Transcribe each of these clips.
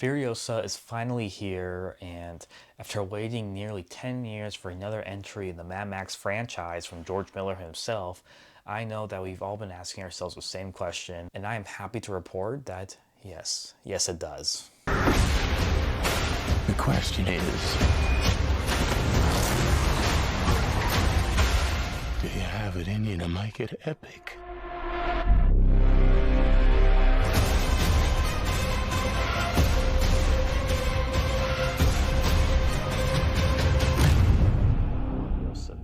Furiosa is finally here, and after waiting nearly 10 years for another entry in the Mad Max franchise from George Miller himself, I know that we've all been asking ourselves the same question, and I am happy to report that yes it does. The question is, do you have it in you to make it epic?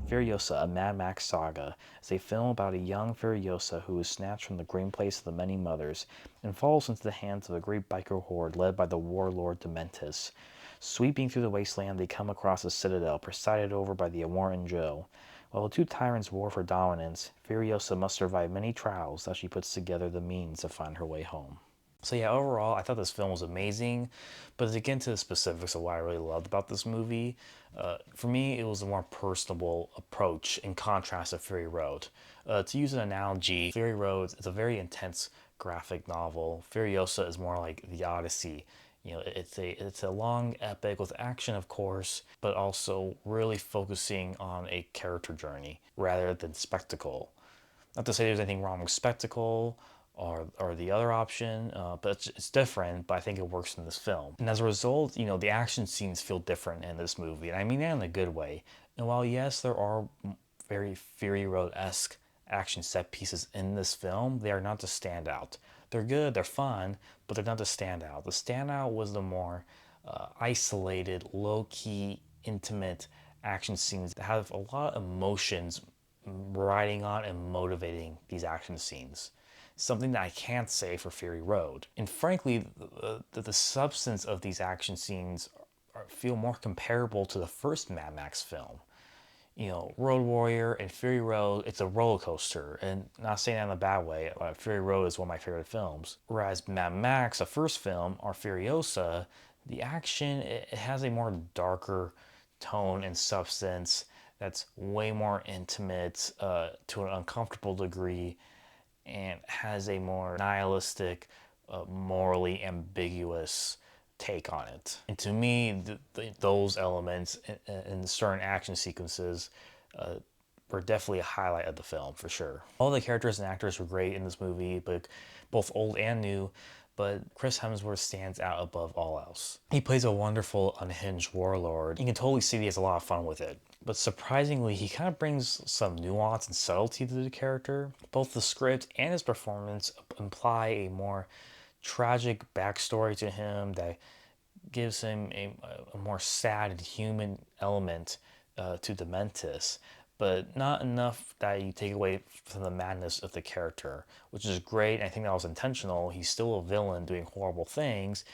Furiosa, a Mad Max saga, is a film about a young Furiosa who is snatched from the green place of the many mothers and falls into the hands of a great biker horde led by the warlord Dementis. Sweeping through the wasteland, they come across a citadel presided over by the Immortan Joe. While the two tyrants war for dominance, Furiosa must survive many trials as she puts together the means to find her way home. So yeah, overall, I thought this film was amazing, but to get into the specifics of what I really loved about this movie, for me, it was a more personable approach in contrast to Fury Road. To use an analogy, Fury Road is a very intense graphic novel. Furiosa is more like the Odyssey. You know, it's a long epic with action, of course, but also really focusing on a character journey rather than spectacle. Not to say there's anything wrong with spectacle or the other option, but it's different, but I think it works in this film. And as a result, you know, the action scenes feel different in this movie, and I mean that in a good way. And while, yes, there are very Fury Road-esque action set pieces in this film, they are not the standout. They're good, they're fun, but they're not the standout. The standout was the more isolated, low-key, intimate action scenes that have a lot of emotions riding on and motivating these action scenes. Something that I can't say for Fury Road. And frankly, the substance of these action scenes feel more comparable to the first Mad Max film. You know, Road Warrior and Fury Road, it's a roller coaster, and not saying that in a bad way. Fury Road is one of my favorite films. Whereas Mad Max, the first film, or Furiosa, the action, it has a more darker tone and substance that's way more intimate to an uncomfortable degree and has a more nihilistic, morally ambiguous take on it. And to me, those elements in certain action sequences were definitely a highlight of the film for sure. All the characters and actors were great in this movie, but both old and new. But Chris Hemsworth stands out above all else. He plays a wonderful, unhinged warlord. You can totally see he has a lot of fun with it. But surprisingly, he kind of brings some nuance and subtlety to the character. Both the script and his performance imply a more tragic backstory to him that gives him a more sad and human element to Dementis, but not enough that you take away from the madness of the character, which is great. I think that was intentional. He's still a villain doing horrible things,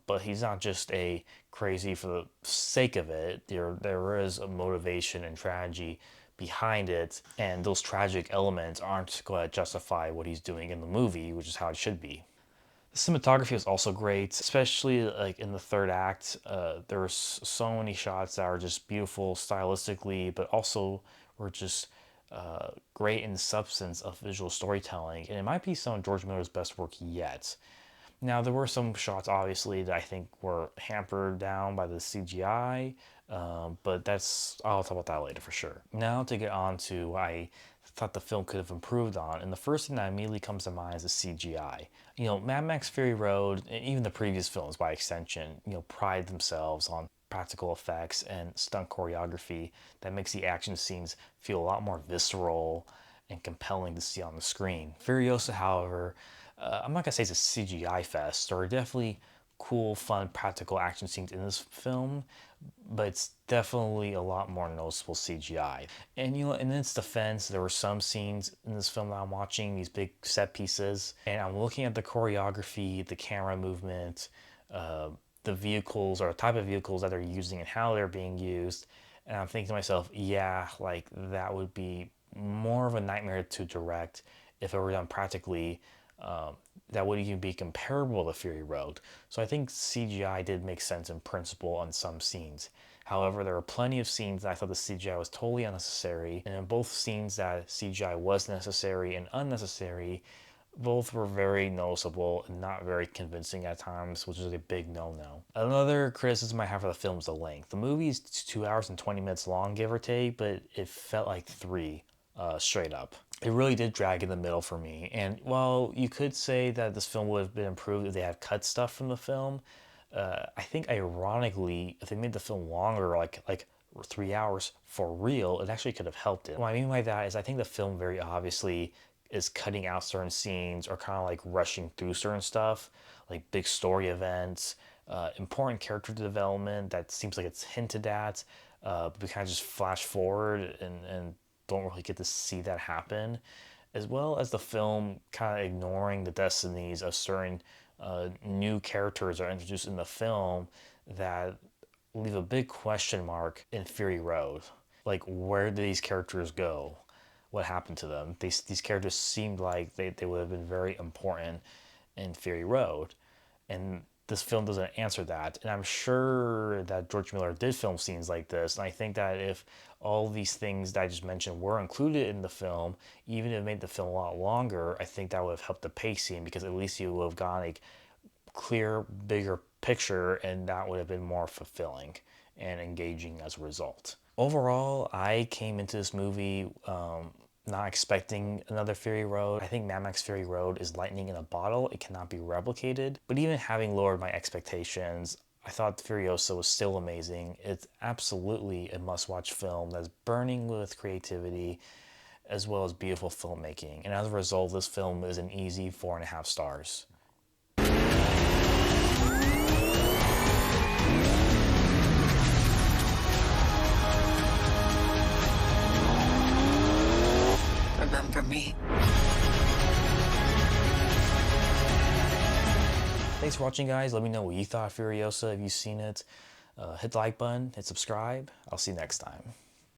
but he's not just a crazy for the sake of it. There is a motivation and tragedy behind it, and those tragic elements aren't going to justify what he's doing in the movie, which is how it should be. The cinematography was also great, especially like in the third act. There were so many shots that are just beautiful stylistically, but also were just great in the substance of visual storytelling. And it might be some of George Miller's best work yet. Now, there were some shots, obviously, that I think were hampered down by the CGI, but I'll talk about that later for sure. Now, to get on to what I thought the film could have improved on, and the first thing that immediately comes to mind is the CGI. You know, Mad Max Fury Road, and even the previous films by extension, you know, pride themselves on practical effects and stunt choreography that makes the action scenes feel a lot more visceral and compelling to see on the screen. Furiosa, however, I'm not gonna say it's a CGI fest. There are definitely cool, fun, practical action scenes in this film, but it's definitely a lot more noticeable CGI. And you know, in its defense, there were some scenes in this film that I'm watching, these big set pieces, and I'm looking at the choreography, the camera movement, the vehicles or the type of vehicles that they're using and how they're being used, and I'm thinking to myself, yeah, like that would be more of a nightmare to direct if it were done practically. That would even be comparable to Fury Road. So I think CGI did make sense in principle on some scenes. However, there were plenty of scenes that I thought the CGI was totally unnecessary, and in both scenes that CGI was necessary and unnecessary, Both were very noticeable and not very convincing at times, which is a big no-no. Another criticism I have for the film is the length. The movie's 2 hours and 20 minutes long, give or take, but it felt like three, straight up. It really did drag in the middle for me. And while you could say that this film would have been improved if they had cut stuff from the film, I think ironically, if they made the film longer, like 3 hours for real, it actually could have helped it. What I mean by that is I think the film very obviously is cutting out certain scenes or kind of like rushing through certain stuff, like big story events, important character development that seems like it's hinted at, but we kind of just flash forward and don't really get to see that happen, as well as the film kind of ignoring the destinies of certain new characters are introduced in the film that leave a big question mark in Fury Road. Like, where do these characters go? What happened to them? These characters seemed like they would have been very important in Fury Road. And this film doesn't answer that. And I'm sure that George Miller did film scenes like this. And I think that if all these things that I just mentioned were included in the film, even if it made the film a lot longer, I think that would have helped the pacing because at least you would have gotten a clear, bigger picture, and that would have been more fulfilling and engaging as a result. Overall, I came into this movie not expecting another Fury Road. I think Mad Max Fury Road is lightning in a bottle. It cannot be replicated. But even having lowered my expectations, I thought Furiosa was still amazing. It's absolutely a must-watch film that's burning with creativity as well as beautiful filmmaking. And as a result, this film is an easy 4.5 stars. Remember me. Thanks for watching, guys. Let me know what you thought of Furiosa if you've seen it. Hit the like button, hit subscribe. I'll see you next time.